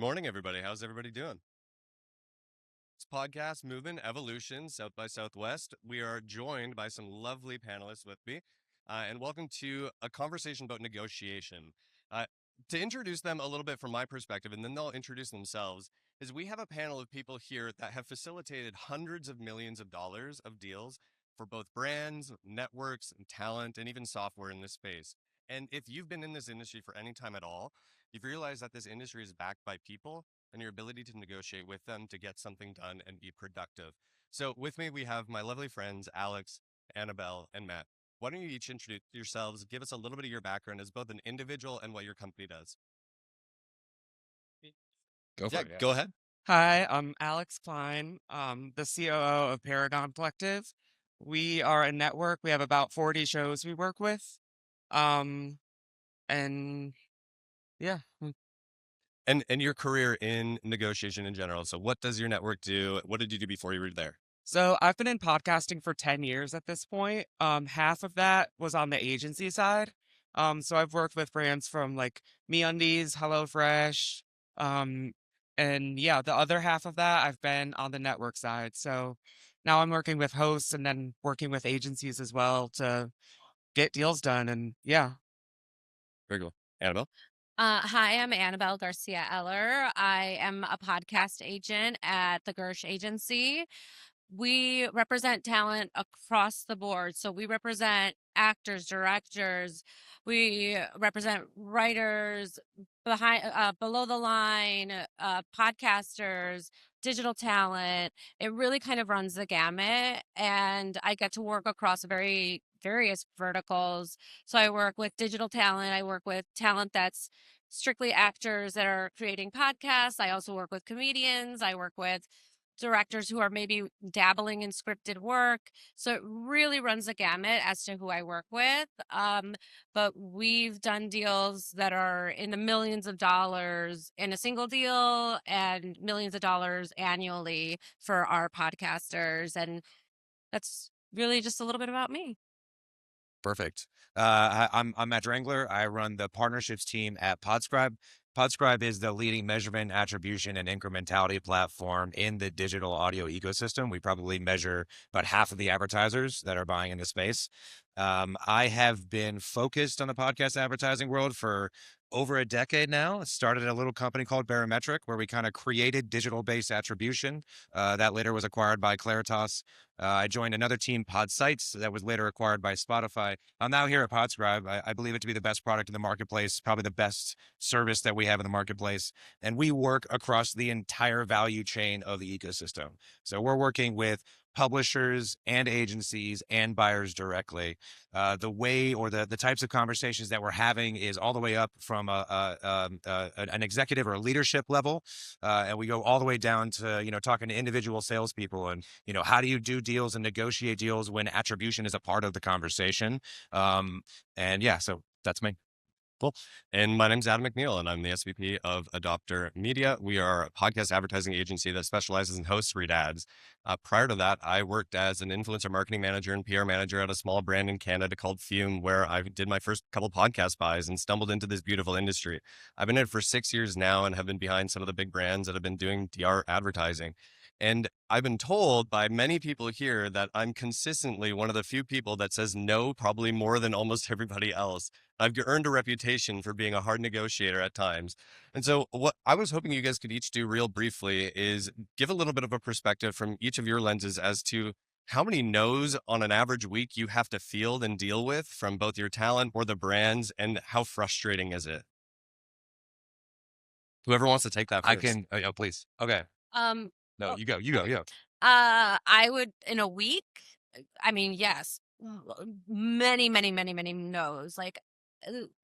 Good morning, everybody. How's everybody doing? It's podcast movement evolution South by Southwest. We are joined by some lovely panelists with me, and welcome to a conversation about negotiation. Uh, to introduce them a little bit from my perspective, and then they'll introduce themselves, is we have a panel of people here that have facilitated hundreds of millions of dollars of deals for both brands, networks, and talent, and even software in this space. And if you've been in this industry for any time at all, you've realized that this industry is backed by people and your ability to negotiate with them to get something done and be productive. So, with me, we have my lovely friends, Alex, Annabelle, and Matt. Why don't you each introduce yourselves, give us a little bit of your background as both an individual and what your company does? Go for Yeah, it, yeah. go ahead. Hi, I'm Alex Cline, the COO of Paragon Collective. We are a network. We have about 40 shows we work with. Um, and yeah. And your career in negotiation in general. So, what does your network do? What did you do before you were there? So I've been in podcasting for 10 years at this point. Half of that was on the agency side. So I've worked with brands from like MeUndies, HelloFresh, um, and yeah, the other half of that I've been on the network side. So now I'm working with hosts and then working with agencies as well to get deals done. And yeah. Very cool. Annabelle? Hi, I'm Annabelle Garcia Eller. I am a podcast agent at the Gersh Agency. We represent talent across the board. So we represent actors, directors, we represent writers, below the line, podcasters, digital talent. It really kind of runs the gamut, and I get to work across very various verticals. So I work with digital talent. I work with talent that's strictly actors that are creating podcasts. I also work with comedians. I work with directors who are maybe dabbling in scripted work. So it really runs the gamut as to who I work with. But we've done deals that are in the millions of dollars in a single deal and millions of dollars annually for our podcasters. And that's really just a little bit about me. Perfect. I'm Matt Drangler. I run the partnerships team at Podscribe. Podscribe is the leading measurement, attribution, and incrementality platform in the digital audio ecosystem. We probably measure about half of the advertisers that are buying in the space. I have been focused on the podcast advertising world for over a decade now. Started a little company called Barometric, where we kind of created digital-based attribution. That later was acquired by Claritas. I joined another team, Podsights, that was later acquired by Spotify. I'm now here at Podscribe. I believe it to be the best product in the marketplace, probably the best service that we have in the marketplace. And we work across the entire value chain of the ecosystem. So we're working with publishers and agencies and buyers directly. The way or the types of conversations that we're having is all the way up from an executive or a leadership level, and we go all the way down to talking to individual salespeople and how do you do deals and negotiate deals when attribution is a part of the conversation. And yeah, so that's me. Cool. And my name's Adam McNeil, and I'm the SVP of Adopter Media. We are a podcast advertising agency that specializes in host read ads. Prior to that, I worked as an influencer marketing manager and PR manager at a small brand in Canada called Fume, where I did my first couple podcast buys and stumbled into this beautiful industry. I've been in it for 6 years now and have been behind some of the big brands that have been doing DR advertising. And I've been told by many people here that I'm consistently one of the few people that says no, probably more than almost everybody else. I've earned a reputation for being a hard negotiator at times. And so, what I was hoping you guys could each do real briefly is give a little bit of a perspective from each of your lenses as to how many no's on an average week you have to field and deal with from both your talent or the brands, and how frustrating is it? Whoever wants to take that I first. can, oh, please. Okay. Um, No, oh, you go, you go, okay. yeah. I would in a week. I mean, yes, many, many, many, many no's. Like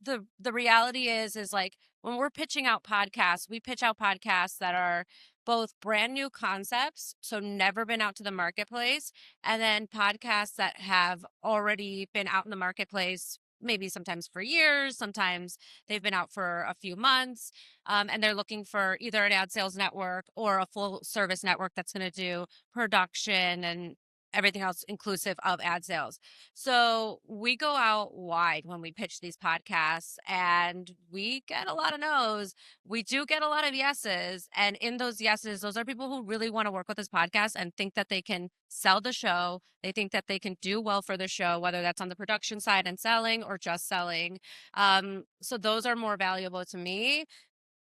the reality is like when we're pitching out podcasts, we pitch out podcasts that are both brand new concepts, so never been out to the marketplace, and then podcasts that have already been out in the marketplace. Maybe sometimes for years, sometimes they've been out for a few months, and they're looking for either an ad sales network or a full service network that's going to do production and everything else inclusive of ad sales. So we go out wide when we pitch these podcasts, and we get a lot of no's. We do get a lot of yeses. And in those yeses, those are people who really want to work with this podcast and think that they can sell the show. They think that they can do well for the show, whether that's on the production side and selling or just selling. So those are more valuable to me.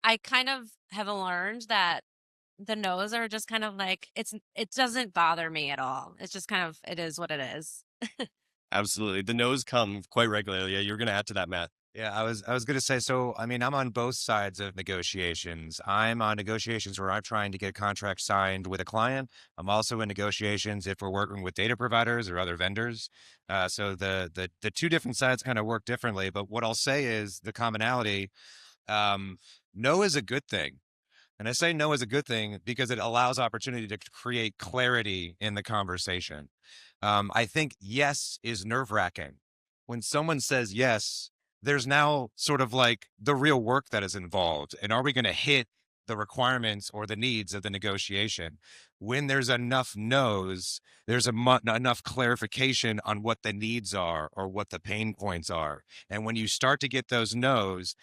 I kind of have learned that the no's are just kind of like it doesn't bother me at all. It's just kind of it is what it is. Absolutely. The no's come quite regularly. Yeah, you're going to add to that, Matt. Yeah, I was gonna say, so I mean, I'm on both sides of negotiations. I'm on negotiations where I'm trying to get a contract signed with a client. I'm also in negotiations if we're working with data providers or other vendors. So the two different sides kind of work differently. But what I'll say is the commonality, um, no is a good thing. And I say no is a good thing because it allows opportunity to create clarity in the conversation. I think yes is nerve wracking. When someone says yes, there's now sort of like the real work that is involved. And are we going to hit the requirements or the needs of the negotiation? When there's enough no's, there's enough clarification on what the needs are or what the pain points are. And when you start to get those no's,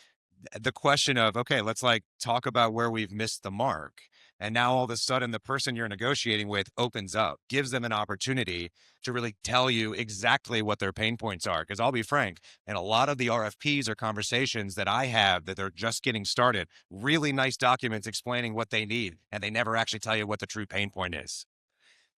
the question of, okay, let's like talk about where we've missed the mark. And now all of a sudden, the person you're negotiating with opens up, gives them an opportunity to really tell you exactly what their pain points are. Because I'll be frank, and a lot of the RFPs or conversations that I have that they're just getting started, really nice documents explaining what they need, and they never actually tell you what the true pain point is.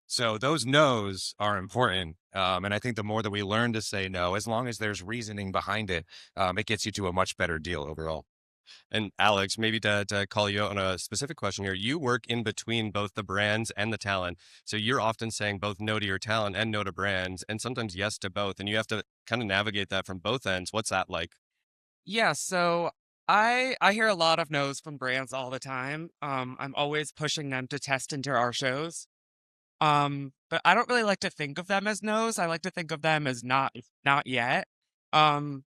So those no's are important. And I think the more that we learn to say no, as long as there's reasoning behind it, it gets you to a much better deal overall. And Alex, maybe to call you out on a specific question here, you work in between both the brands and the talent. So you're often saying both no to your talent and no to brands, and sometimes yes to both. And you have to kind of navigate that from both ends. What's that like? Yeah, so I hear a lot of no's from brands all the time. I'm always pushing them to test into our shows. But I don't really like to think of them as no's. I like to think of them as not yet. Um,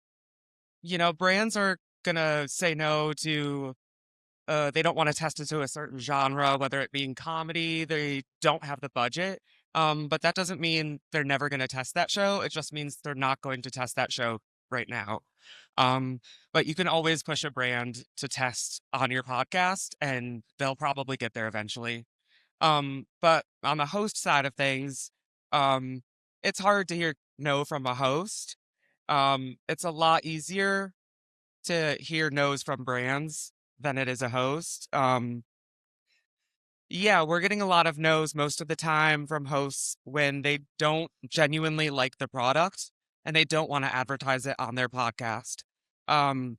Brands are gonna say no to they don't want to test into a certain genre, whether it be in comedy, they don't have the budget. But that doesn't mean they're never gonna test that show. It just means they're not going to test that show right now. But you can always push a brand to test on your podcast and they'll probably get there eventually. But on the host side of things, um, it's hard to hear no from a host. It's a lot easier to hear no's from brands than it is a host. Yeah, we're getting a lot of no's most of the time from hosts when they don't genuinely like the product and they don't want to advertise it on their podcast. Um,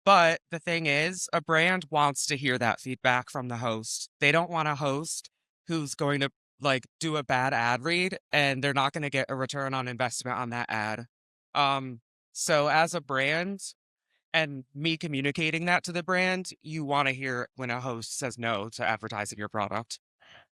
but the thing is, a brand wants to hear that feedback from the host. They don't want a host who's going to like do a bad ad read and they're not going to get a return on investment on that ad. Um, so as a brand and me communicating that to the brand, you want to hear when a host says no to advertising your product.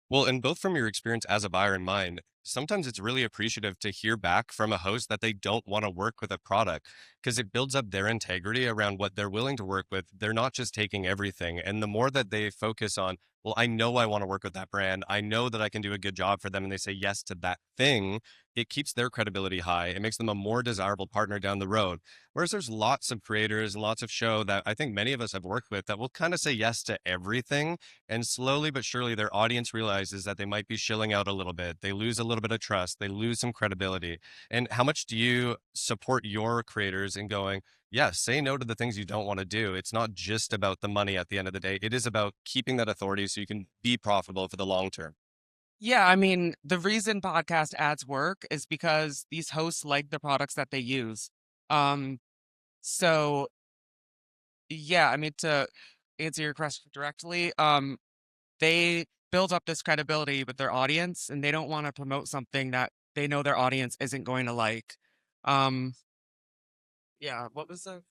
Well, and both from your experience as a buyer and mine, sometimes it's really appreciative to hear back from a host that they don't want to work with a product because it builds up their integrity around what they're willing to work with. They're not just taking everything. And the more that they focus on, well, I know I want to work with that brand. I know that I can do a good job for them. And they say yes to that thing. It keeps their credibility high. It makes them a more desirable partner down the road. Whereas there's lots of creators and lots of show that I think many of us have worked with that will kind of say yes to everything. And slowly but surely, their audience realizes that they might be shilling out a little bit. They lose a little bit of trust. They lose some credibility. And how much do you support your creators in going, yeah, say no to the things you don't want to do? It's not just about the money at the end of the day. It is about keeping that authority so you can be profitable for the long term. Yeah, I mean, the reason podcast ads work is because these hosts like the products that they use. Um, so yeah, I mean, to answer your question directly, they build up this credibility with their audience and they don't want to promote something that they know their audience isn't going to like. Um, yeah, what was the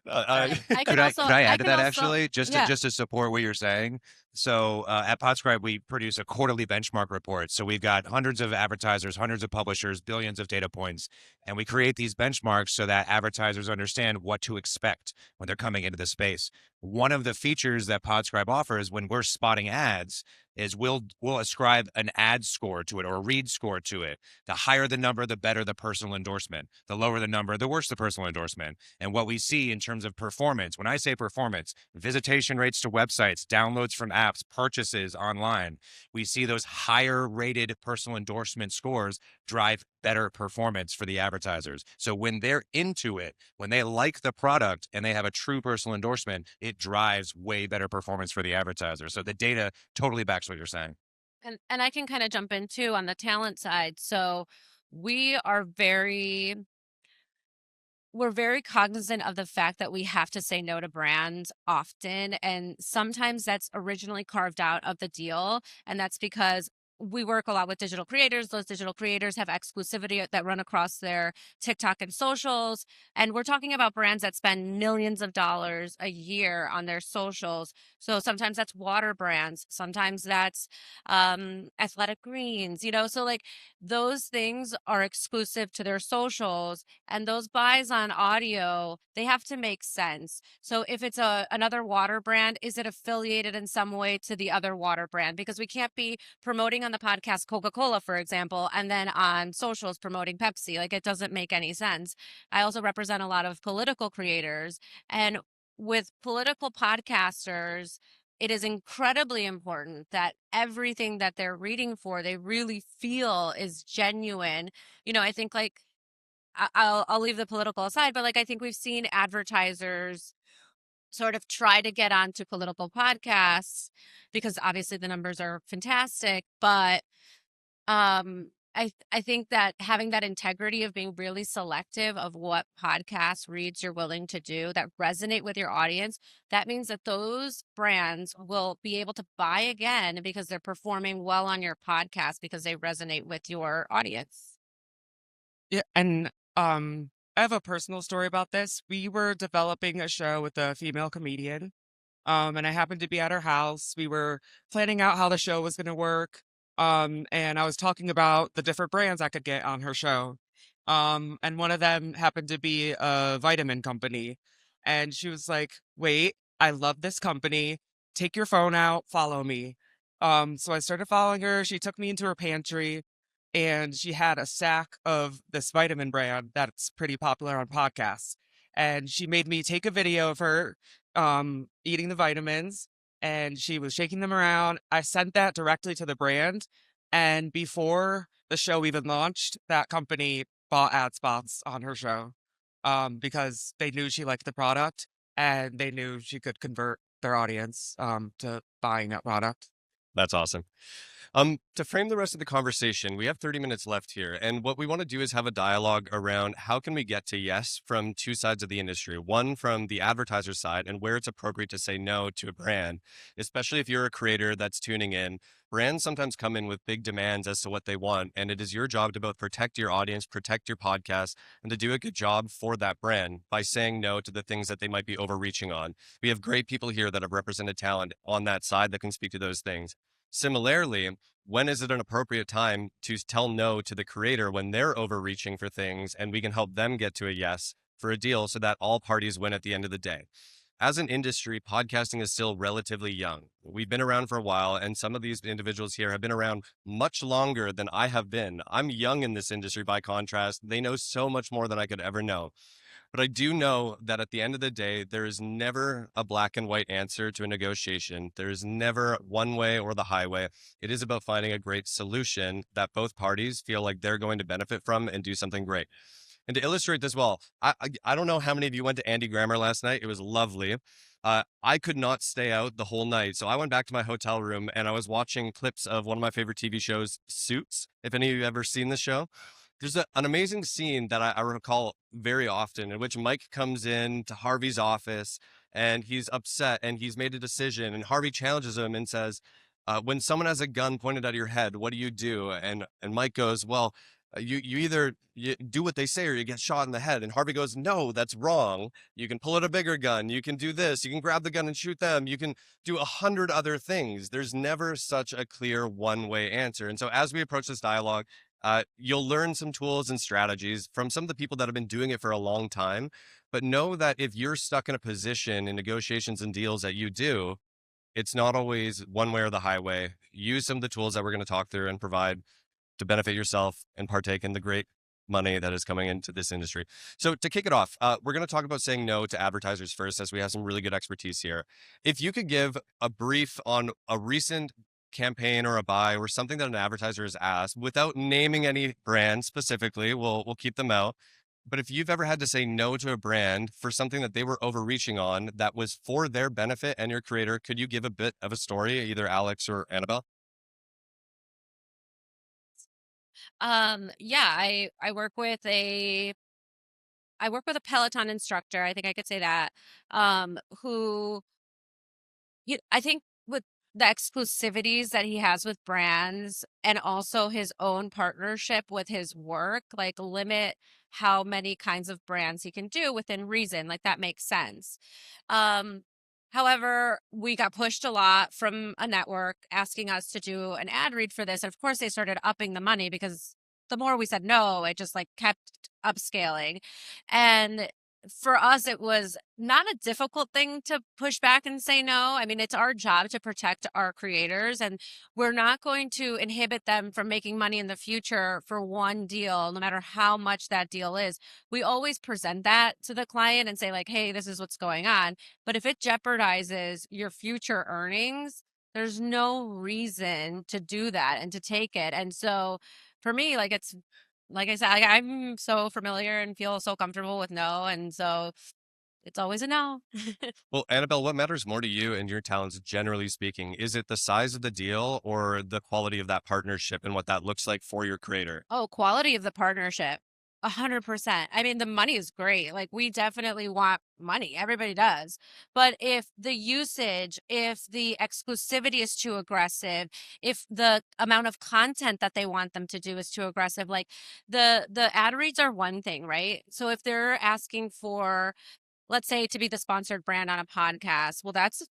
Uh, I can Could I also could I I add to can that also actually, just to yeah. just to support what you're saying? So at Podscribe, we produce a quarterly benchmark report. So we've got hundreds of advertisers, hundreds of publishers, billions of data points, and we create these benchmarks so that advertisers understand what to expect when they're coming into the space. One of the features that Podscribe offers when we're spotting ads is we'll ascribe an ad score to it or a read score to it. The higher the number, the better the personal endorsement. The lower the number, the worse the personal endorsement. And what we see in terms of performance, when I say performance, visitation rates to websites, downloads from apps, purchases online, we see those higher rated personal endorsement scores drive better performance for the advertisers. So when they're into it, when they like the product and they have a true personal endorsement, it drives way better performance for the advertiser. So the data totally backs what you're saying. And I can kind of jump in too on the talent side. So we are very we're very cognizant of the fact that we have to say no to brands often. And sometimes that's originally carved out of the deal. And that's because we work a lot with digital creators. Those digital creators have exclusivity that run across their TikTok and socials. And we're talking about brands that spend millions of dollars a year on their socials. So sometimes that's water brands, sometimes that's athletic greens, so like those things are exclusive to their socials, and those buys on audio, they have to make sense. So if it's another water brand, is it affiliated in some way to the other water brand? Because we can't be promoting on the podcast Coca-Cola, for example, and then on socials promoting Pepsi. Like, it doesn't make any sense. I also represent a lot of political creators, and with political podcasters, it is incredibly important that everything that they're reading for, they really feel is genuine. I think, like, I'll leave the political aside, but like I think we've seen advertisers sort of try to get onto political podcasts because obviously the numbers are fantastic, but I think that having that integrity of being really selective of what podcast reads you're willing to do that resonate with your audience, that means that those brands will be able to buy again because they're performing well on your podcast because they resonate with your audience. Yeah, and I have a personal story about this. We were developing a show with a female comedian, and I happened to be at her house. We were planning out how the show was going to work, and I was talking about the different brands I could get on her show. And one of them happened to be a vitamin company, and she was like, "Wait, I love this company. Take your phone out, follow me." So I started following her. She took me into her pantry, and she had a sack of this vitamin brand that's pretty popular on podcasts. And she made me take a video of her eating the vitamins, and she was shaking them around. I sent that directly to the brand, and before the show even launched, that company bought ad spots on her show because they knew she liked the product and they knew she could convert their audience to buying that product. That's awesome. To frame the rest of the conversation, we have 30 minutes left here, and what we want to do is have a dialogue around how can we get to yes from two sides of the industry. One from the advertiser side and where it's appropriate to say no to a brand, especially if you're a creator that's tuning in. Brands sometimes come in with big demands as to what they want, and it is your job to both protect your audience, protect your podcast, and to do a good job for that brand by saying no to the things that they might be overreaching on. We have great people here that have represented talent on that side that can speak to those things. Similarly, when is it an appropriate time to tell no to the creator when they're overreaching for things and we can help them get to a yes for a deal so that all parties win at the end of the day? As an industry, podcasting is still relatively young. We've been around for a while, and some of these individuals here have been around much longer than I have been. I'm young in this industry by contrast. They know so much more than I could ever know. But I do know that at the end of the day, there is never a black and white answer to a negotiation. There is never one way or the highway. It is about finding a great solution that both parties feel like they're going to benefit from and do something great. And to illustrate this well, I don't know how many of you went to Andy Grammer last night. It was lovely. I could not stay out the whole night. So I went back to my hotel room and I was watching clips of one of my favorite TV shows, Suits. If any of you have ever seen this show, there's an amazing scene that I recall very often in which Mike comes in to Harvey's office and he's upset and he's made a decision. And Harvey challenges him and says, when someone has a gun pointed at your head, what do you do? And Mike goes, well, You either do what they say or you get shot in the head. And Harvey goes, no, that's wrong. You can pull out a bigger gun. You can do this. You can grab the gun and shoot them. You can do 100 other things. There's never such a clear one-way answer. And so as we approach this dialogue, you'll learn some tools and strategies from some of the people that have been doing it for a long time. But know that if you're stuck in a position in negotiations and deals that you do, it's not always one way or the highway. Use some of the tools that we're going to talk through and provide to benefit yourself and partake in the great money that is coming into this industry. So to kick it off, we're going to talk about saying no to advertisers first, as we have some really good expertise here. If you could give a brief on a recent campaign or a buy or something that an advertiser has asked without naming any brand specifically, we'll keep them out. But if you've ever had to say no to a brand for something that they were overreaching on that was for their benefit and your creator, could you give a bit of a story, either Alex or Annabelle? Yeah, I work with a Peloton instructor. I think I could say that. Who I think with the exclusivities that he has with brands and also his own partnership with his work, like limit how many kinds of brands he can do within reason. Like that makes sense. Um, However, we got pushed a lot from a network asking us to do an ad read for this. And of course, they started upping the money because the more we said no, it just like kept upscaling. And for us, it was not a difficult thing to push back and say no. I mean, it's our job to protect our creators, and we're not going to inhibit them from making money in the future for one deal, no matter how much that deal is. We always present that to the client and say, like, hey, this is what's going on. But if it jeopardizes your future earnings, there's no reason to do that and to take it. And so for me, like, it's like I said, I'm so familiar and feel so comfortable with no, and so it's always a no. Well, Annabelle, what matters more to you and your talents, generally speaking? Is it the size of the deal or the quality of that partnership and what that looks like for your creator? Oh, quality of the partnership. 100%. I mean, the money is great. Like, we definitely want money. Everybody does. But if the usage, if the exclusivity is too aggressive, if the amount of content that they want them to do is too aggressive, like the ad reads are one thing, right? So if they're asking for, let's say, to be the sponsored brand on a podcast, well, that's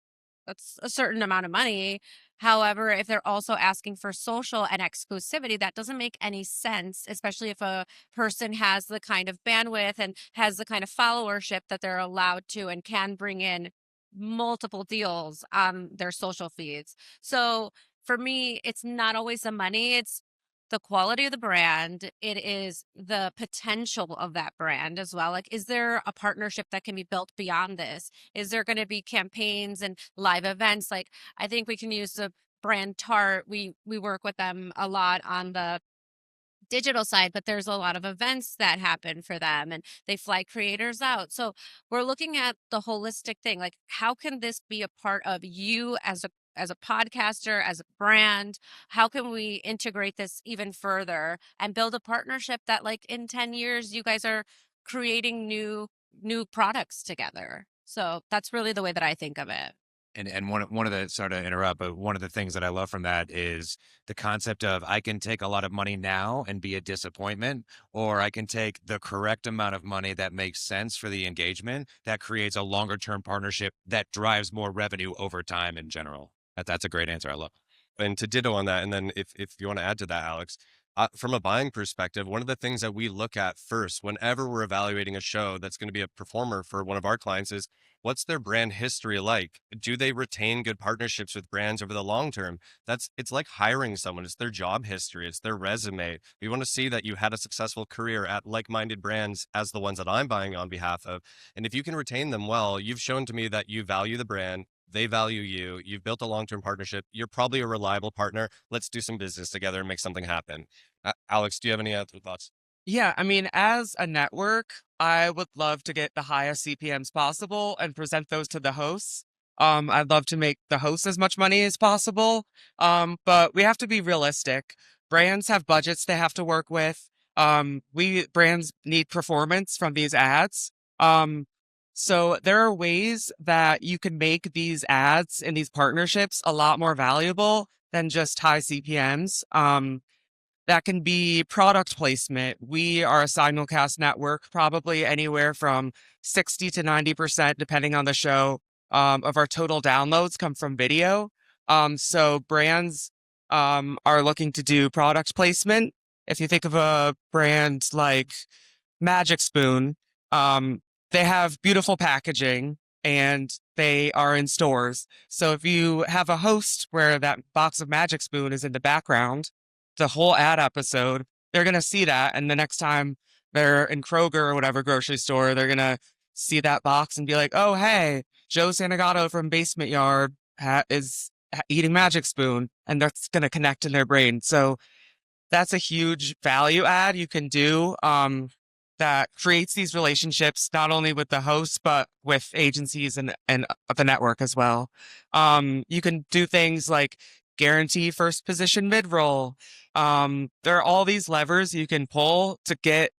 a certain amount of money. However, if they're also asking for social and exclusivity, that doesn't make any sense, especially if a person has the kind of bandwidth and has the kind of followership that they're allowed to and can bring in multiple deals on their social feeds. So for me, it's not always the money, it's the quality of the brand. It is the potential of that brand as well. Like, is there a partnership that can be built beyond this? Is there going to be campaigns and live events? Like, I think we can use the brand Tart. We work with them a lot on the digital side, but there's a lot of events that happen for them and they fly creators out. So we're looking at the holistic thing. Like, how can this be a part of you as a podcaster, as a brand? How can we integrate this even further and build a partnership that, like, in 10 years you guys are creating new products together? So that's really the way that I think of it. And one of the, sorry to interrupt, but one of the things that I love from that is the concept of I can take a lot of money now and be a disappointment, or I can take the correct amount of money that makes sense for the engagement that creates a longer term partnership that drives more revenue over time in general. That's a great answer. I love. And to ditto on that, and then if you want to add to that, Alex, from a buying perspective, one of the things that we look at first whenever we're evaluating a show that's going to be a performer for one of our clients is what's their brand history like? Do they retain good partnerships with brands over the long term? It's like hiring someone. It's their job history. It's their resume. We want to see that you had a successful career at like-minded brands as the ones that I'm buying on behalf of. And if you can retain them well, you've shown to me that you value the brand. They value you. You've built a long-term partnership. You're probably a reliable partner. Let's do some business together and make something happen. Alex, do you have any other thoughts? Yeah, I mean, as a network, I would love to get the highest CPMs possible and present those to the hosts. I'd love to make the hosts as much money as possible. But we have to be realistic. Brands have budgets they have to work with. We brands need performance from these ads. So there are ways that you can make these ads and these partnerships a lot more valuable than just high CPMs. That can be product placement. We are a simulcast network, probably anywhere from 60 to 90%, depending on the show, of our total downloads come from video. So brands are looking to do product placement. If you think of a brand like Magic Spoon, they have beautiful packaging and they are in stores. So if you have a host where that box of Magic Spoon is in the background, the whole ad episode, they're going to see that. And the next time they're in Kroger or whatever grocery store, they're going to see that box and be like, oh, hey, Joe Santagato from Basement Yard is eating Magic Spoon. And that's going to connect in their brain. So that's a huge value add you can do that creates these relationships not only with the hosts but with agencies and the network as well. You can do things like guarantee first position mid-roll. There are all these levers you can pull to get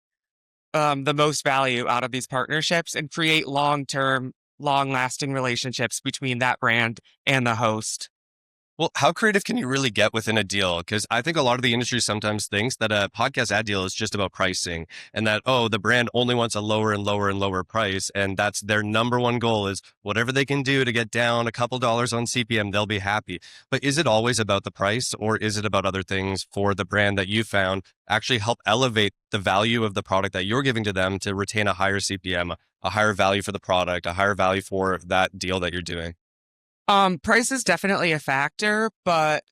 the most value out of these partnerships and create long-term, long-lasting relationships between that brand and the host. Well, how creative can you really get within a deal? Because I think a lot of the industry sometimes thinks that a podcast ad deal is just about pricing and that, oh, the brand only wants a lower and lower and lower price. And that's their number one goal is whatever they can do to get down a couple dollars on CPM, they'll be happy. But is it always about the price or is it about other things for the brand that you found actually help elevate the value of the product that you're giving to them to retain a higher CPM, a higher value for the product, a higher value for that deal that you're doing? Price is definitely a factor, but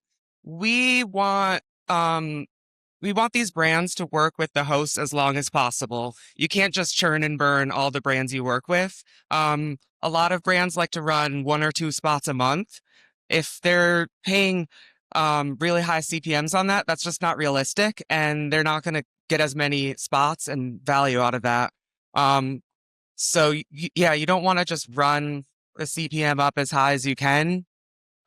we want these brands to work with the host as long as possible. You can't just churn and burn all the brands you work with. A lot of brands like to run 1 or 2 spots a month. If they're paying really high CPMs on that, that's just not realistic, and they're not going to get as many spots and value out of that. So yeah, you don't want to just run the CPM up as high as you can.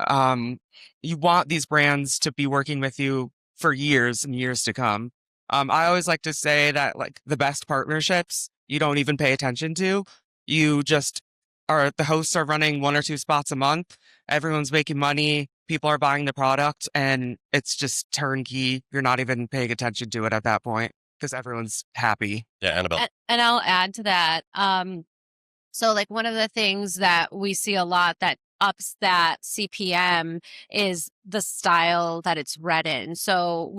You want these brands to be working with you for years and years to come. I always like to say that like the best partnerships you don't even pay attention to. You just the hosts are running 1 or 2 spots a month. Everyone's making money. People are buying the product and it's just turnkey. You're not even paying attention to it at that point because everyone's happy. Yeah, Annabelle. And I'll add to that. So like one of the things that we see a lot that ups that CPM is the style that it's read in. So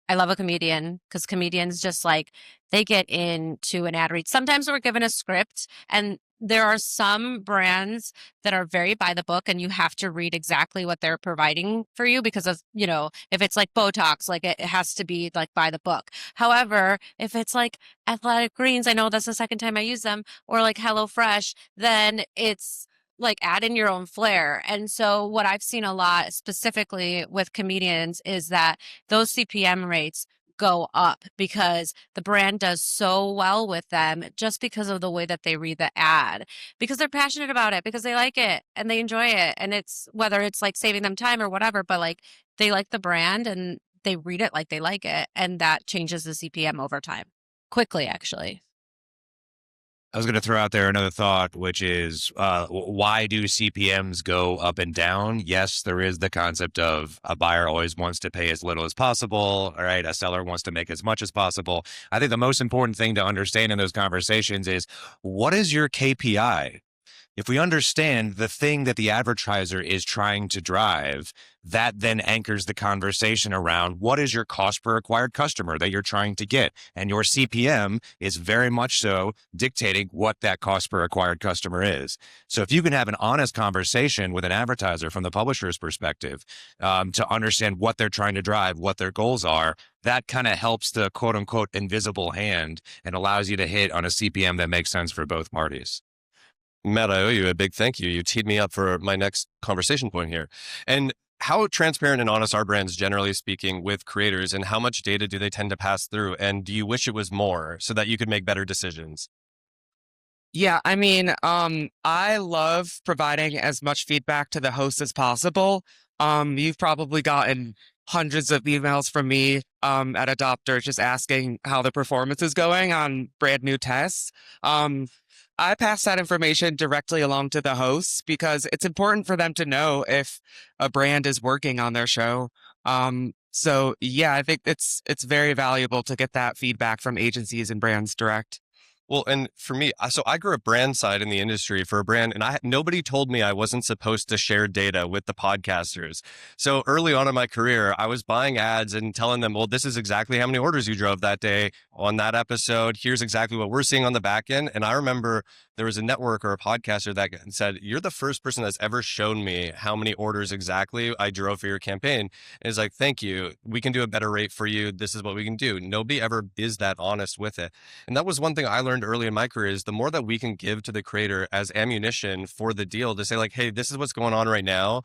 I love a comedian because comedians just like, they get into an ad read. Sometimes we're given a script and there are some brands that are very by the book and you have to read exactly what they're providing for you because of, if it's like Botox, like it has to be like by the book. However, if it's like Athletic Greens, I know that's the second time I use them, or like HelloFresh, then it's like add in your own flair. And so what I've seen a lot specifically with comedians is that those CPM rates go up because the brand does so well with them just because of the way that they read the ad, because they're passionate about it, because they like it and they enjoy it. And it's whether it's like saving them time or whatever, but like they like the brand and they read it like they like it. And that changes the CPM over time quickly, actually. I was going to throw out there another thought, which is why do CPMs go up and down? Yes, there is the concept of a buyer always wants to pay as little as possible. All right. A seller wants to make as much as possible. I think the most important thing to understand in those conversations is what is your KPI? If we understand the thing that the advertiser is trying to drive, that then anchors the conversation around what is your cost per acquired customer that you're trying to get. And your CPM is very much so dictating what that cost per acquired customer is. So if you can have an honest conversation with an advertiser from the publisher's perspective to understand what they're trying to drive, what their goals are, that kind of helps the quote unquote invisible hand and allows you to hit on a CPM that makes sense for both parties. Matt, I owe you a big thank you. You teed me up for my next conversation point here. And how transparent and honest are brands, generally speaking, with creators, and how much data do they tend to pass through? And do you wish it was more so that you could make better decisions? Yeah, I mean, I love providing as much feedback to the host as possible. You've probably gotten hundreds of emails from me at Adopter just asking how the performance is going on brand new tests. I pass that information directly along to the hosts because it's important for them to know if a brand is working on their show. So yeah, I think it's very valuable to get that feedback from agencies and brands direct. Well, and for me, so I grew up brand side in the industry for a brand, and nobody told me I wasn't supposed to share data with the podcasters. So early on in my career, I was buying ads and telling them, well, this is exactly how many orders you drove that day on that episode. Here's exactly what we're seeing on the back end. And I remember there was a network or a podcaster that said, you're the first person that's ever shown me how many orders exactly I drove for your campaign. And it's like, thank you. We can do a better rate for you. This is what we can do. Nobody ever is that honest with it. And that was one thing I learned early in my career is the more that we can give to the creator as ammunition for the deal to say like, hey, this is what's going on right now.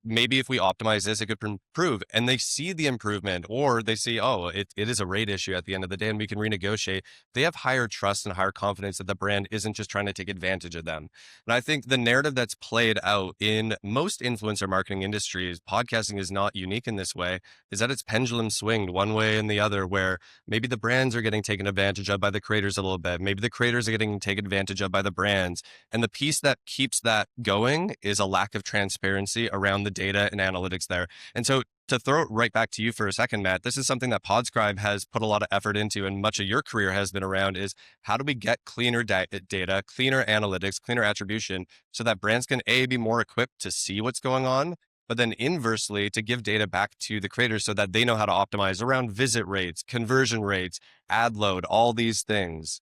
Maybe if we optimize this, it could improve. And they see the improvement, or they see, oh, it is a rate issue at the end of the day and we can renegotiate. They have higher trust and higher confidence that the brand isn't just trying to take advantage of them. And I think the narrative that's played out in most influencer marketing industries, podcasting is not unique in this way, is that it's pendulum swinged one way and the other, where maybe the brands are getting taken advantage of by the creators a little bit. Maybe the creators are getting taken advantage of by the brands. And the piece that keeps that going is a lack of transparency around the data and analytics there. And so to throw it right back to you for a second, Matt, this is something that Podscribe has put a lot of effort into, and much of your career has been around, is how do we get cleaner data, cleaner analytics, cleaner attribution, so that brands can be more equipped to see what's going on, but then inversely to give data back to the creators so that they know how to optimize around visit rates, conversion rates, ad load, all these things.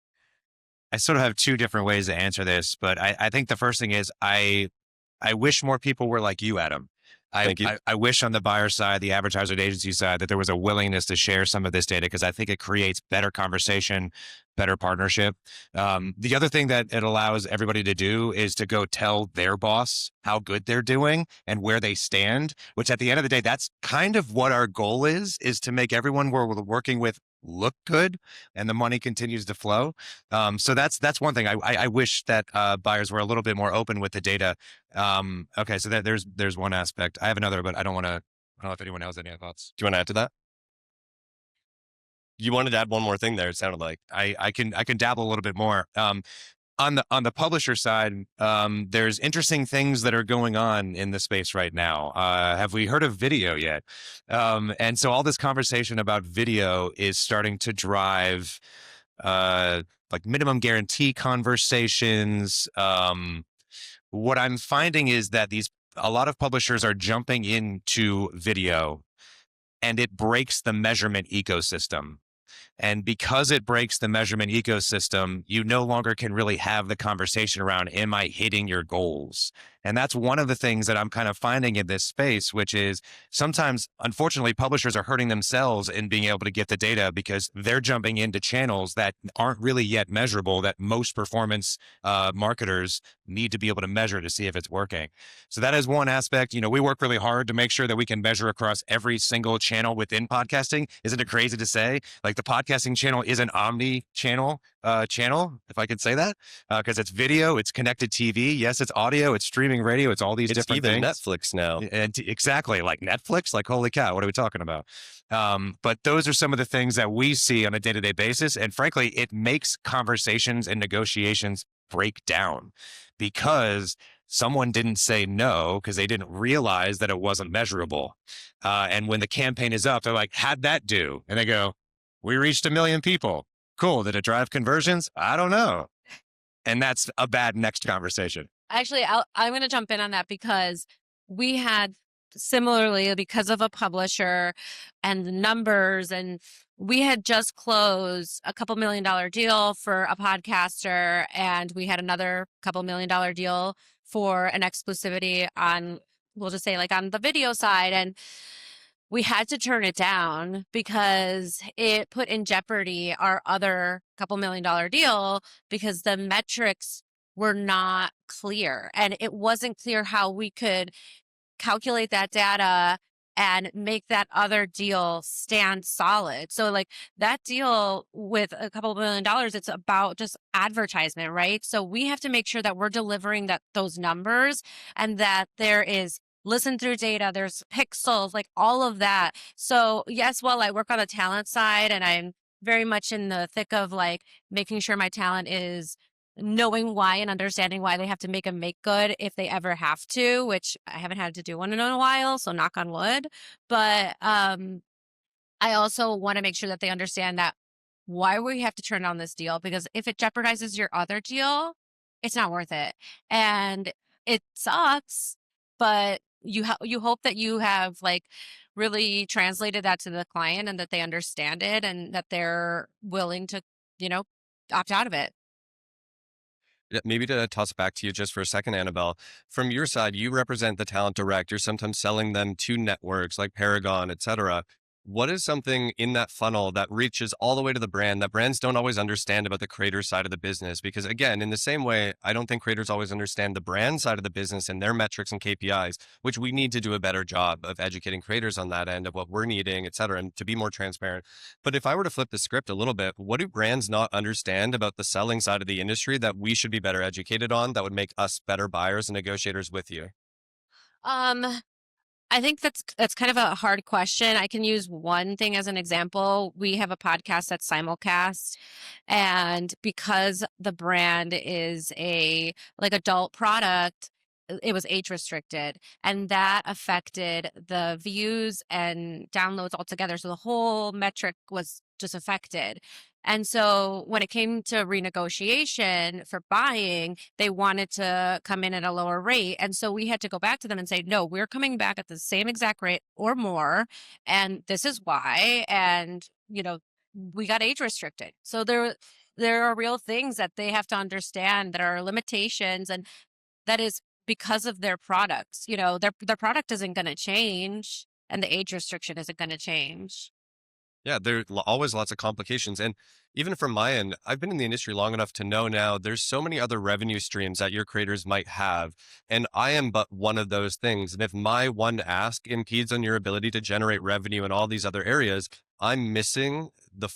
I sort of have two different ways to answer this, but I think the first thing is I wish more people were like you, Adam. Thank you. I wish on the buyer side, the advertiser and agency side, that there was a willingness to share some of this data, because I think it creates better conversation, better partnership. The other thing that it allows everybody to do is to go tell their boss how good they're doing and where they stand, which at the end of the day, that's kind of what our goal is to make everyone we're working with look good and the money continues to flow. So that's one thing. I wish that buyers were a little bit more open with the data. Okay, so there's one aspect. I have another, but I don't know if anyone has any other thoughts. Do you want to add to that? You wanted to add one more thing there, it sounded like. I can dabble a little bit more. On the publisher side, there's interesting things that are going on in the space right now. Have we heard of video yet? And so all this conversation about video is starting to drive like minimum guarantee conversations. What I'm finding is that a lot of publishers are jumping into video, and it breaks the measurement ecosystem. And because it breaks the measurement ecosystem, you no longer can really have the conversation around, am I hitting your goals? And that's one of the things that I'm kind of finding in this space, which is sometimes, unfortunately, publishers are hurting themselves in being able to get the data because they're jumping into channels that aren't really yet measurable, that most performance marketers need to be able to measure to see if it's working. So that is one aspect. We work really hard to make sure that we can measure across every single channel within podcasting. Isn't it crazy to say? Like, the podcasting channel is an omni-channel channel, if I could say that, because it's video, it's connected TV. Yes, it's audio, it's streaming radio, it's all these different things. It's even Netflix now. And exactly, like Netflix, like holy cow, what are we talking about? But those are some of the things that we see on a day-to-day basis. And frankly, it makes conversations and negotiations break down because someone didn't say no because they didn't realize that it wasn't measurable. And when the campaign is up, they're like, how'd that do? And they go, we reached 1 million people. Cool. Did it drive conversions? I don't know. And that's a bad next conversation. Actually, I'm going to jump in on that because we had similarly, because of a publisher and the numbers, and we had just closed a $2 million deal for a podcaster, and we had another $2 million deal for an exclusivity on, we'll just say, like on the video side. And we had to turn it down because it put in jeopardy our other $2 million deal because the metrics were not clear, and it wasn't clear how we could calculate that data and make that other deal stand solid. So like that deal with a $2 million, it's about just advertisement, right? So we have to make sure that we're delivering those numbers, and that there is listen through data, there's pixels, like all of that. So yes, while I work on the talent side and I'm very much in the thick of like making sure my talent is knowing why and understanding why they have to make a make good if they ever have to, which I haven't had to do one in a while, so knock on wood. But I also want to make sure that they understand that why we have to turn down this deal, because if it jeopardizes your other deal, it's not worth it. And it sucks, but you hope that you have like really translated that to the client and that they understand it and that they're willing to, you know, opt out of it. Yeah, maybe to toss it back to you just for a second, Annabelle, from your side, you represent the talent direct. You're sometimes selling them to networks like Paragon, et cetera. What is something in that funnel that reaches all the way to the brand that brands don't always understand about the creator side of the business? Because again, in the same way, I don't think creators always understand the brand side of the business and their metrics and KPIs, which we need to do a better job of educating creators on that end of what we're needing, et cetera, and to be more transparent. But if I were to flip the script a little bit, what do brands not understand about the selling side of the industry that we should be better educated on that would make us better buyers and negotiators with you? Um, I think that's kind of a hard question. I can use one thing as an example. We have a podcast that's simulcast, and because the brand is a like adult product, it was age restricted, and that affected the views and downloads altogether. So the whole metric was just affected. And so when it came to renegotiation for buying, they wanted to come in at a lower rate. And so we had to go back to them and say, no, we're coming back at the same exact rate or more. And this is why. And, you know, we got age restricted. So there are real things that they have to understand that are limitations, and that is because of their products. You know, their product isn't going to change and the age restriction isn't going to change. Yeah, always lots of complications. And even from my end, I've been in the industry long enough to know now there's so many other revenue streams that your creators might have. And I am but one of those things. And if my one ask impedes on your ability to generate revenue in all these other areas, I'm missing the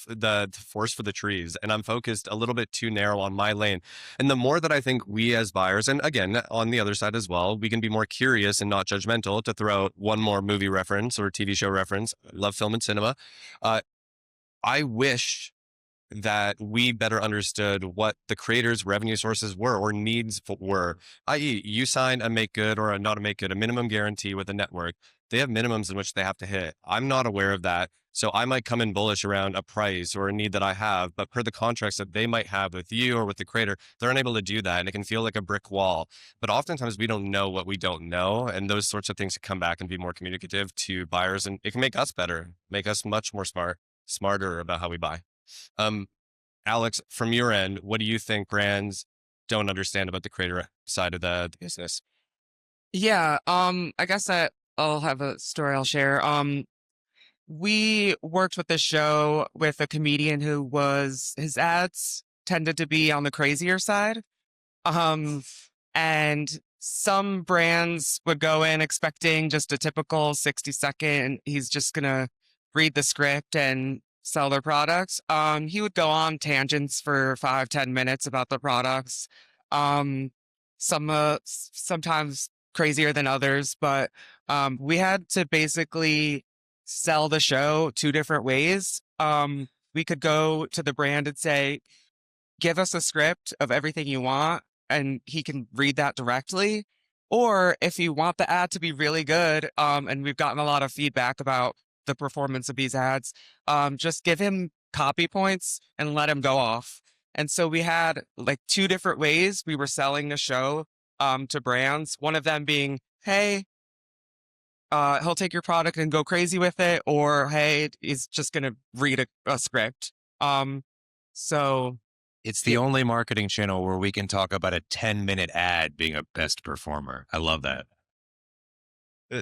forest for the trees, and I'm focused a little bit too narrow on my lane. And the more that I think we as buyers, and again, on the other side as well, we can be more curious and not judgmental, to throw out one more movie reference or TV show reference. I love film and cinema. Uh, I wish that we better understood what the creator's revenue sources were or needs were, i.e., you sign a make good or a not a make good, a minimum guarantee with a network. They have minimums in which they have to hit. I'm not aware of that. So I might come in bullish around a price or a need that I have, but per the contracts that they might have with you or with the creator, they're unable to do that. And it can feel like a brick wall. But oftentimes we don't know what we don't know. And those sorts of things can come back and be more communicative to buyers. And it can make us better, make us much more smarter about how we buy. Um, Alex, from your end, what do you think brands don't understand about the creator side of the business? Yeah, I guess that I'll have a story I'll share. We worked with this show with a comedian who was his ads tended to be on the crazier side. Um, and some brands would go in expecting just a typical 60-second, he's just gonna read the script and sell their products. He would go on tangents for 5-10 minutes about the products. Um, sometimes crazier than others, but we had to basically sell the show two different ways. We could go to the brand and say, give us a script of everything you want, and he can read that directly. Or if you want the ad to be really good, and we've gotten a lot of feedback about the performance of these ads, just give him copy points and let him go off. And so we had like two different ways we were selling the show to brands. One of them being, hey, he'll take your product and go crazy with it, or hey, he's just going to read a script. So It's the only marketing channel where we can talk about a 10-minute ad being a best performer. I love that.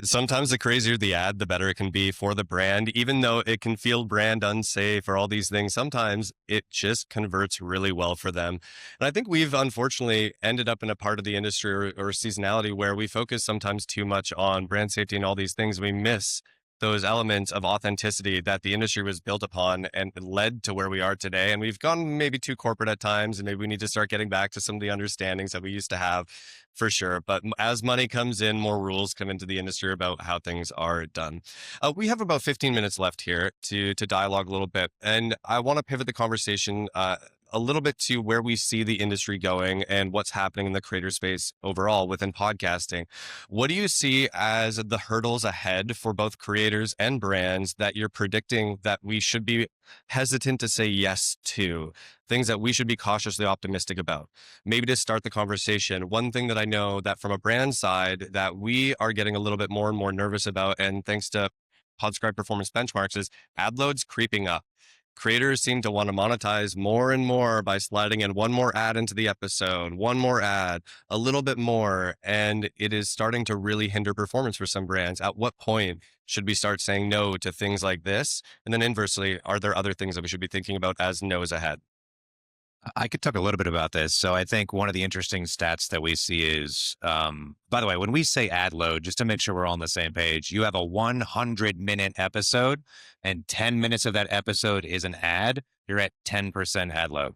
Sometimes the crazier the ad, the better it can be for the brand, even though it can feel brand unsafe or all these things. Sometimes it just converts really well for them. And I think we've unfortunately ended up in a part of the industry or seasonality where we focus sometimes too much on brand safety and all these things. We miss those elements of authenticity that the industry was built upon and led to where we are today. And we've gone maybe too corporate at times, and maybe we need to start getting back to some of the understandings that we used to have, for sure. But as money comes in, more rules come into the industry about how things are done. We have about 15 minutes left here to dialogue a little bit. And I want to pivot the conversation a a little bit to where we see the industry going and what's happening in the creator space overall within podcasting. What do you see as the hurdles ahead for both creators and brands that you're predicting that we should be hesitant to say yes to? Things that we should be cautiously optimistic about. Maybe to start the conversation, one thing that I know that from a brand side that we are getting a little bit more and more nervous about, and thanks to Podscribe performance benchmarks, is ad loads creeping up. Creators seem to want to monetize more and more by sliding in one more ad into the episode, one more ad, a little bit more, and it is starting to really hinder performance for some brands. At what point should we start saying no to things like this? And then inversely, are there other things that we should be thinking about as no's ahead? I could talk a little bit about this. So I think one of the interesting stats that we see is, by the way, when we say ad load, just to make sure we're all on the same page, you have a 100-minute episode and 10 minutes of that episode is an ad, you're at 10% ad load.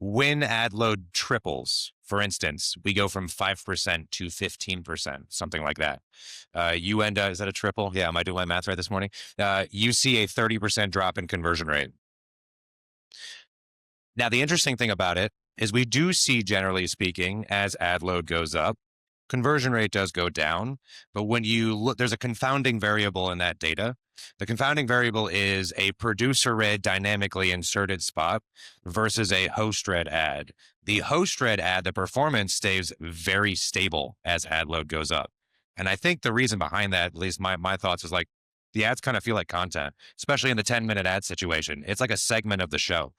When ad load triples, for instance, we go from 5% to 15%, something like that. You end up, is that a triple? Yeah, am I doing my math right this morning? You see a 30% drop in conversion rate. Now, the interesting thing about it is we do see, generally speaking, as ad load goes up, conversion rate does go down. But when you look, there's a confounding variable in that data. The confounding variable is a producer read dynamically inserted spot versus a host read ad. The host read ad, the performance stays very stable as ad load goes up. And I think the reason behind that, at least my thoughts, is like the ads kind of feel like content, especially in the 10-minute ad situation. It's like a segment of the show.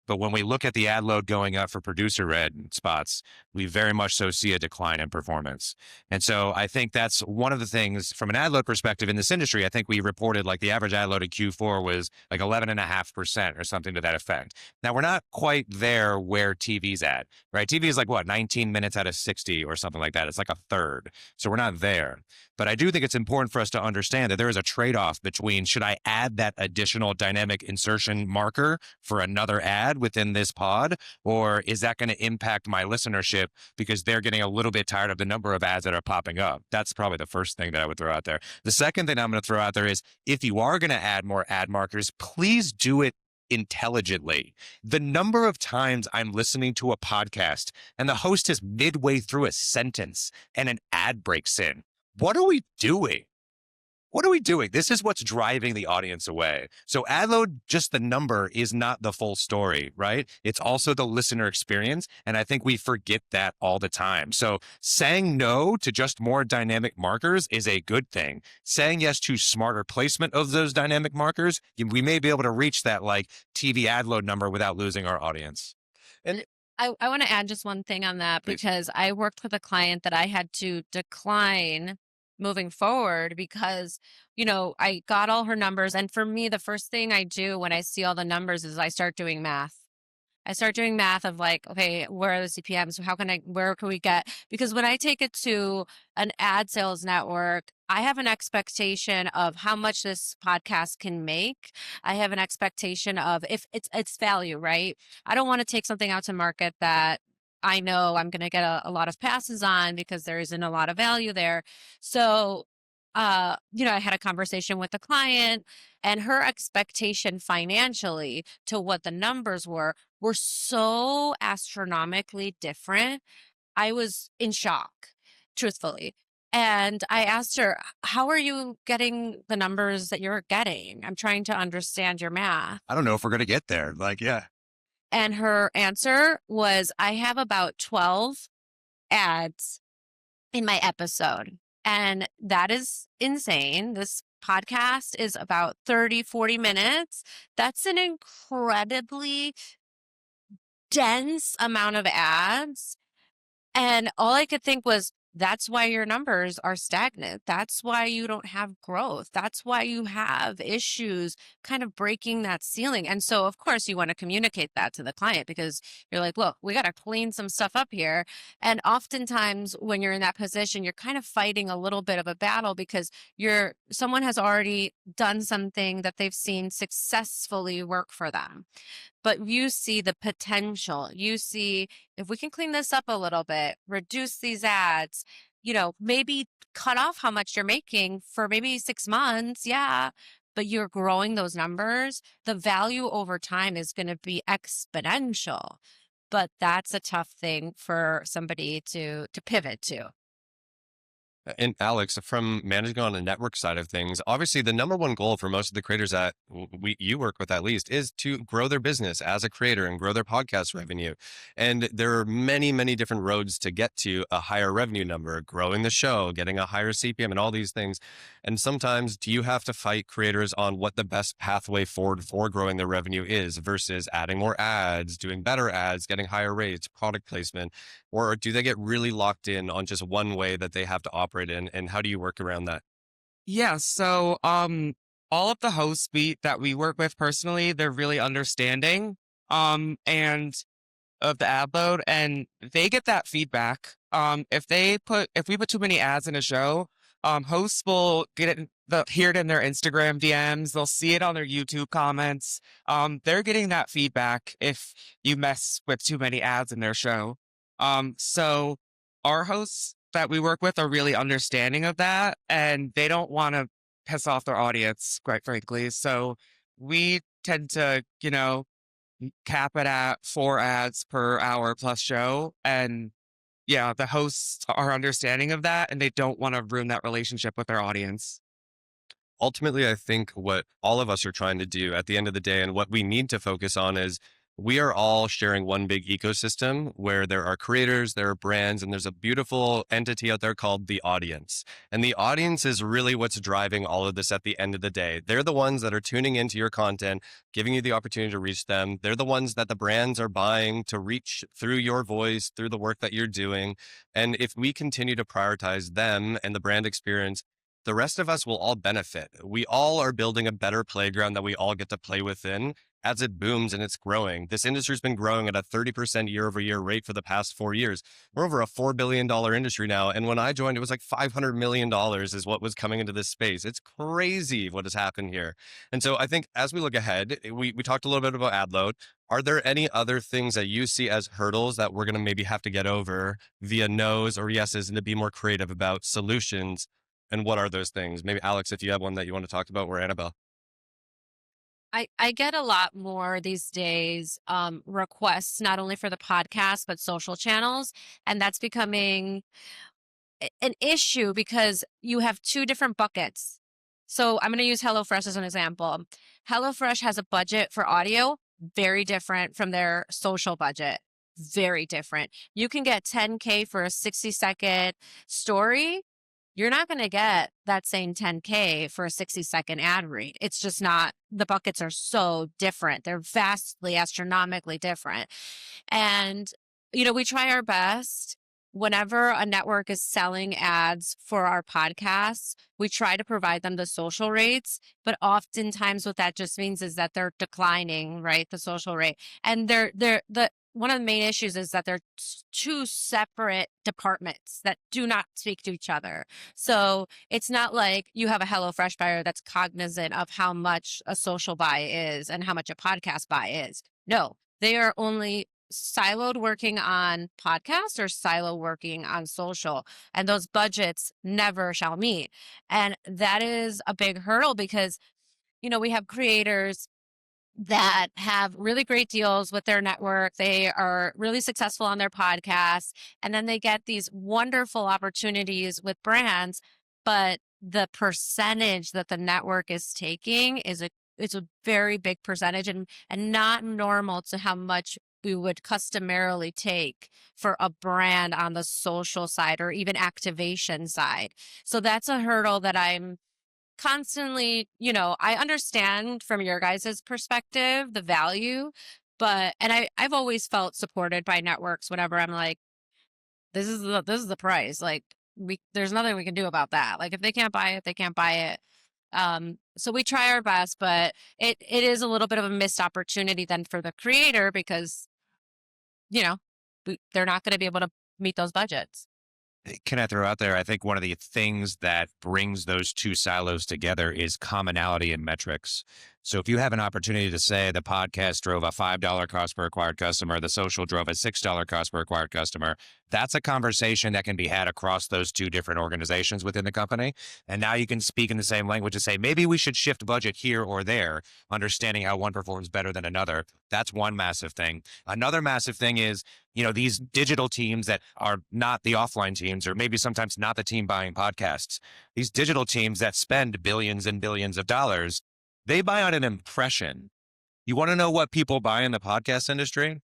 But when we look at the ad load going up for producer read spots, we very much so see a decline in performance. And so I think that's one of the things from an ad load perspective in this industry. I think we reported like the average ad load in Q4 was like 11.5% or something to that effect. Now we're not quite there where TV's at, right? TV is like what, 19 minutes out of 60 or something like that. It's like a third. So we're not there. But I do think it's important for us to understand that there is a trade-off between should I add that additional dynamic insertion marker for another ad within this pod, or is that going to impact my listenership because they're getting a little bit tired of the number of ads that are popping up? That's probably the first thing that I would throw out there. The second thing I'm going to throw out there is if you are going to add more ad markers, please do it intelligently. The number of times I'm listening to a podcast and the host is midway through a sentence and an ad breaks in. What are we doing? What are we doing? This is what's driving the audience away. So ad load, just the number, is not the full story, right? It's also the listener experience. And I think we forget that all the time. So saying no to just more dynamic markers is a good thing. Saying yes to smarter placement of those dynamic markers, we may be able to reach that like TV ad load number without losing our audience. And I want to add just one thing on that Please. because I worked with a client that I had to decline moving forward because, I got all her numbers. And for me, the first thing I do when I see all the numbers is I start doing math. I start doing math of like, okay, where are the CPMs? Where can we get? Because when I take it to an ad sales network, I have an expectation of how much this podcast can make. I have an expectation of if it's value, right? I don't want to take something out to market that I know I'm going to get a lot of passes on because there isn't a lot of value there. So, I had a conversation with the client and her expectation financially to what the numbers were so astronomically different. I was in shock, truthfully. And I asked her, how are you getting the numbers that you're getting? I'm trying to understand your math. I don't know if we're going to get there. Like, yeah. And her answer was, I have about 12 ads in my episode. And that is insane. This podcast is about 30, 40 minutes. That's an incredibly dense amount of ads. And all I could think was, that's why your numbers are stagnant. That's why you don't have growth. That's why you have issues kind of breaking that ceiling. And so, of course, you want to communicate that to the client because you're like, look, we got to clean some stuff up here. And oftentimes when you're in that position, you're kind of fighting a little bit of a battle because someone has already done something that they've seen successfully work for them. But you see the potential. You see, if we can clean this up a little bit, reduce these ads, maybe cut off how much you're making for maybe 6 months. Yeah. but you're growing those numbers, the value over time is going to be exponential. But that's a tough thing for somebody to pivot to. And Alex, from managing on the network side of things, obviously the number one goal for most of the creators that you work with, at least, is to grow their business as a creator and grow their podcast revenue. And there are many, many different roads to get to a higher revenue number, growing the show, getting a higher CPM, and all these things. And sometimes, do you have to fight creators on what the best pathway forward for growing their revenue is versus adding more ads, doing better ads, getting higher rates, product placement? Or do they get really locked in on just one way that they have to operate in? And how do you work around that? Yeah, so all of the hosts that we work with personally, they're really understanding and of the ad load, and they get that feedback. If we put too many ads in a show, hosts will hear it in their Instagram DMs, they'll see it on their YouTube comments. They're getting that feedback if you mess with too many ads in their show. So our hosts that we work with are really understanding of that, and they don't want to piss off their audience, quite frankly. So we tend to, cap it at 4 ads per hour plus show. And yeah, the hosts are understanding of that, and they don't want to ruin that relationship with their audience. Ultimately, I think what all of us are trying to do at the end of the day and what we need to focus on is we are all sharing one big ecosystem where there are creators, there are brands, and there's a beautiful entity out there called the audience. And the audience is really what's driving all of this at the end of the day. They're the ones that are tuning into your content, giving you the opportunity to reach them. They're the ones that the brands are buying to reach through your voice, through the work that you're doing. And if we continue to prioritize them and the brand experience, the rest of us will all benefit. We all are building a better playground that we all get to play within as it booms and it's growing. This industry's been growing at a 30% year over year rate for the past 4 years. We're over a $4 billion industry now. And when I joined, it was like $500 million is what was coming into this space. It's crazy what has happened here. And so I think as we look ahead, we talked a little bit about ad load. Are there any other things that you see as hurdles that we're going to maybe have to get over via no's or yeses and to be more creative about solutions? And what are those things? Maybe Alex, if you have one that you want to talk about, or Annabelle. I get a lot more these days requests, not only for the podcast, but social channels. And that's becoming an issue because you have two different buckets. So I'm going to use HelloFresh as an example. HelloFresh has a budget for audio, very different from their social budget. Very different. You can get 10K for a 60-second story. You're not going to get that same 10K for a 60-second ad read. It's just not, the buckets are so different. They're vastly, astronomically different. And, we try our best. Whenever a network is selling ads for our podcasts, we try to provide them the social rates, but oftentimes what that just means is that they're declining, right? The social rate. And one of the main issues is that they're two separate departments that do not speak to each other. So it's not like you have a HelloFresh buyer that's cognizant of how much a social buy is and how much a podcast buy is. No, they are only siloed working on podcast or silo working on social, and those budgets never shall meet. And that is a big hurdle because, we have creators that have really great deals with their network. They are really successful on their podcasts, and then they get these wonderful opportunities with brands, but the percentage that the network is taking it's a very big percentage and not normal to how much we would customarily take for a brand on the social side or even activation side. So that's a hurdle that I'm constantly, I understand from your guys' perspective, the value, and I've always felt supported by networks whenever I'm like, this is the price. Like there's nothing we can do about that. Like if they can't buy it, they can't buy it. So we try our best, but it is a little bit of a missed opportunity then for the creator because, they're not going to be able to meet those budgets. Can I throw out there? I think one of the things that brings those two silos together is commonality in metrics. So if you have an opportunity to say the podcast drove a $5 cost per acquired customer, the social drove a $6 cost per acquired customer, that's a conversation that can be had across those two different organizations within the company. And now you can speak in the same language and say, maybe we should shift budget here or there, understanding how one performs better than another. That's one massive thing. Another massive thing is, these digital teams that are not the offline teams, or maybe sometimes not the team buying podcasts, these digital teams that spend billions and billions of dollars, they buy on an impression. You want to know what people buy in the podcast industry?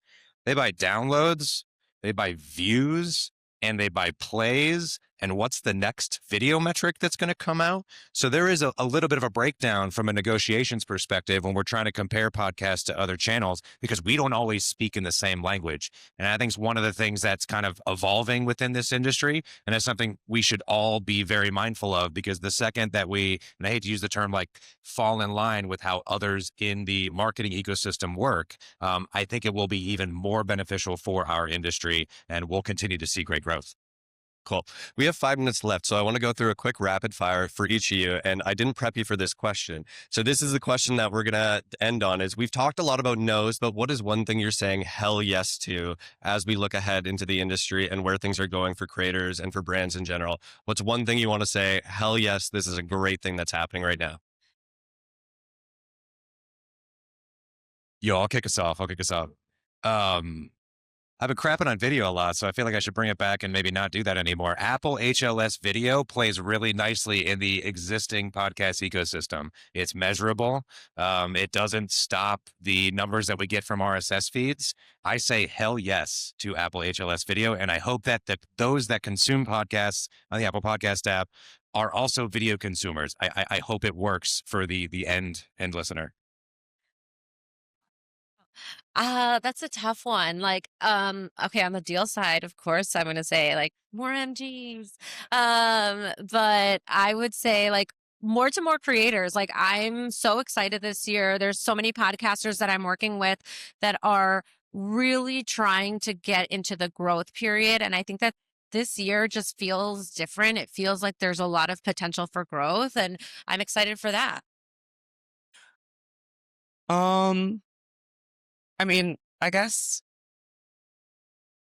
They buy downloads, they buy views, and they buy plays. And what's the next video metric that's going to come out? So there is a little bit of a breakdown from a negotiations perspective when we're trying to compare podcasts to other channels, because we don't always speak in the same language. And I think it's one of the things that's kind of evolving within this industry. And it's something we should all be very mindful of, because the second that we, and I hate to use the term, like, fall in line with how others in the marketing ecosystem work, I think it will be even more beneficial for our industry, and we'll continue to see great growth. Cool. We have 5 minutes left, so I want to go through a quick rapid fire for each of you, and I didn't prep you for this question. So this is the question that we're going to end on. Is we've talked a lot about no's, but what is one thing you're saying hell yes to as we look ahead into the industry and where things are going for creators and for brands in general? What's one thing you want to say, hell yes, this is a great thing that's happening right now? Yo, I'll kick us off. I've been crapping on video a lot, so I feel like I should bring it back and maybe not do that anymore. Apple HLS video plays really nicely in the existing podcast ecosystem. It's measurable. It doesn't stop the numbers that we get from RSS feeds. I say hell yes to Apple HLS video, and I hope that those that consume podcasts on the Apple Podcast app are also video consumers. I hope it works for the end listener. That's a tough one. Like, okay, on the deal side, of course, I'm gonna say like more MGs. But I would say like more to more creators. Like, I'm so excited this year. There's so many podcasters that I'm working with that are really trying to get into the growth period. And I think that this year just feels different. It feels like there's a lot of potential for growth, and I'm excited for that. Um, I mean, I guess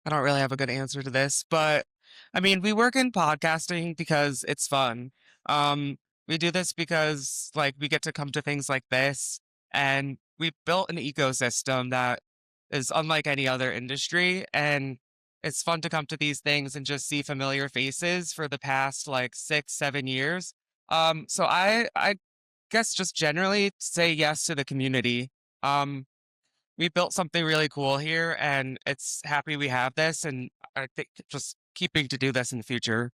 I don't really have a good answer to this, but I mean, we work in podcasting because it's fun. We do this because like we get to come to things like this, and we built an ecosystem that is unlike any other industry, and it's fun to come to these things and just see familiar faces for the past like 6, 7 years. So I guess just generally say yes to the community. Um, we built something really cool here, and it's happy we have this, and I think just keeping to do this in the future.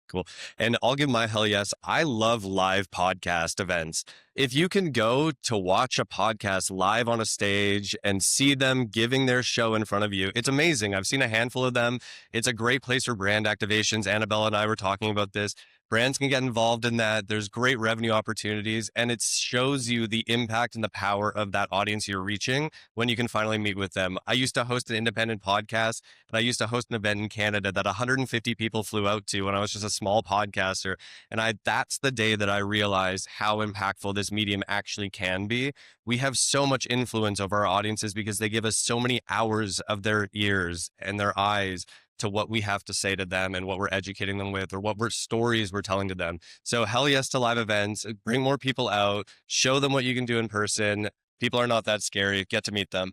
Cool. And I'll give my hell yes. I love live podcast events. If you can go to watch a podcast live on a stage and see them giving their show in front of you, it's amazing. I've seen a handful of them. It's a great place for brand activations. Annabelle and I were talking about this. Brands can get involved in that. There's great revenue opportunities, and it shows you the impact and the power of that audience you're reaching when you can finally meet with them. I used to host an independent podcast, and I used to host an event in Canada that 150 people flew out to when I was just a small podcaster. And that's the day that I realized how impactful this medium actually can be. We have so much influence over our audiences because they give us so many hours of their ears and their eyes to what we have to say to them and what we're educating them with, or stories we're telling to them. So hell yes to live events. Bring more people out, show them what you can do in person. People are not that scary. Get to meet them.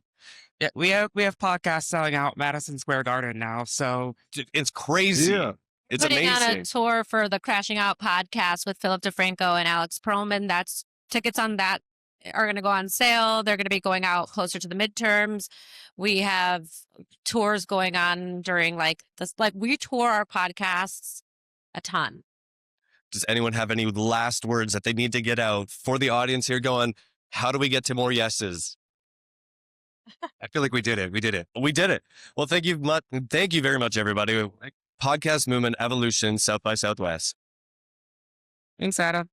Yeah, we have podcasts selling out Madison Square Garden now, so It's crazy. Yeah. It's Putting on amazing. a tour for the Crashing Out podcast with Philip DeFranco and Alex Perlman. That's tickets on that are going to go on sale. They're going to be going out closer to the midterms. We have tours going on during like this. Like, we tour our podcasts a ton. Does anyone have any last words that they need to get out for the audience here going, how do we get to more yeses? I feel like we did it. We did it. Well, thank you very much, everybody. Podcast Movement Evolution South by Southwest. thanks, Adam.